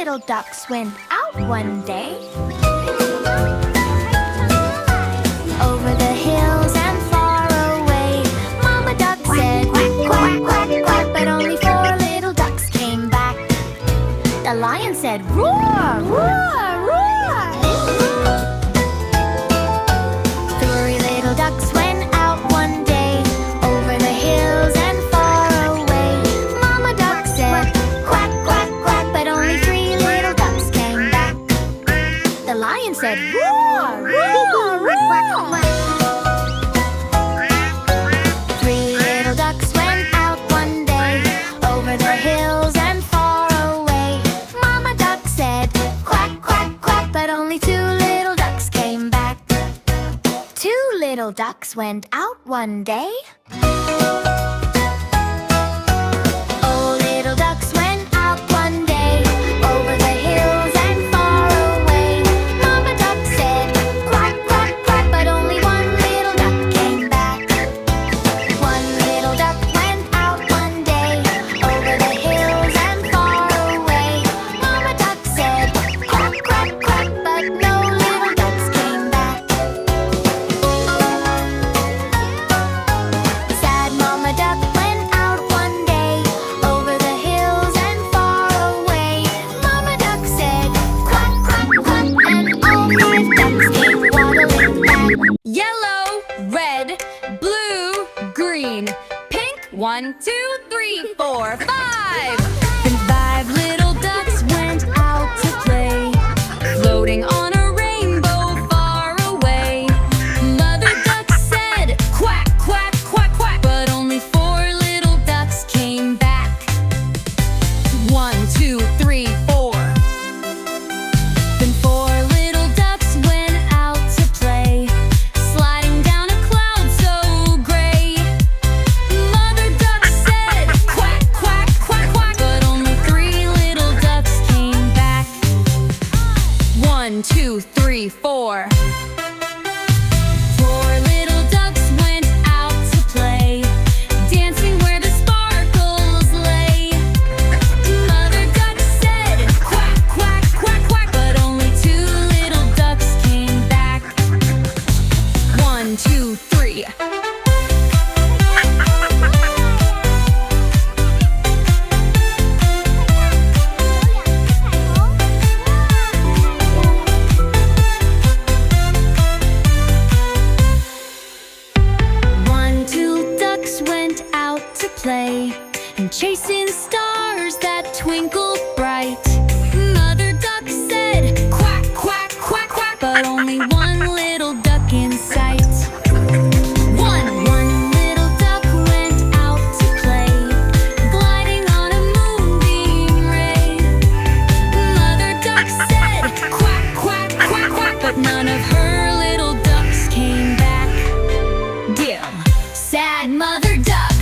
little ducks went out one day. Over the hills and far away, Mama Duck said quack, quack, quack, quack, but only 4 little ducks came back. The lion said roar, roar, roar. 3 little ducks went out one day. Over the hills and far away, Mama Duck said quack, quack, quack, but only 3 little ducks came back. The lion said roar, roar, roar. 3 little ducks went out one day. Over the hills and far away, Mama Duck said quack, quack, quack, but only 2 little ducks came back. 2 little ducks went out one day. Oh, little ducks went out one day. Over the hills and far away, Mama Duck said quack, quack, quack, but only 1 little duck came back. 1 little duck went out one day. Over the hills and far away, Mama Duck said quack, quack, quack, but no little ducks came back. Sad Mama Duck went out one day. Over the hills and far away, Mama Duck said quack, quack, quack, and all 5 ducks came waddling back. Yellow, red, blue, green, pink. 1, 2, 3, 4, 5. Then 5 little ducks went out to play, floating on a rainbow far away. Mother Duck said quack, quack, quack, quack, but only 4 little ducks came back. 1, 2, 3, 4. Then 4 little ducks went out to play, sliding down a cloud so gray. Mother Duck said quack, quack, quack, quack, but only 3 little ducks came back. 1, 2, 3, 4. 4 little ducks went out to play, dancing where the sparkles lay. Mother Duck said quack, quack, quack, quack, but only 2 little ducks came back. 1, 2, 3. One, 2 ducks went out to play, and chasing stars that twinkled bright. Mother Duck said quack, quack, quack, quack, but only 1 little duck in sight. One little duck went out to play, gliding on a moonbeam ray. Mother Duck said quack, quack, quack, quack, but none of her little ducks came back. Dim, sad Mother Duck.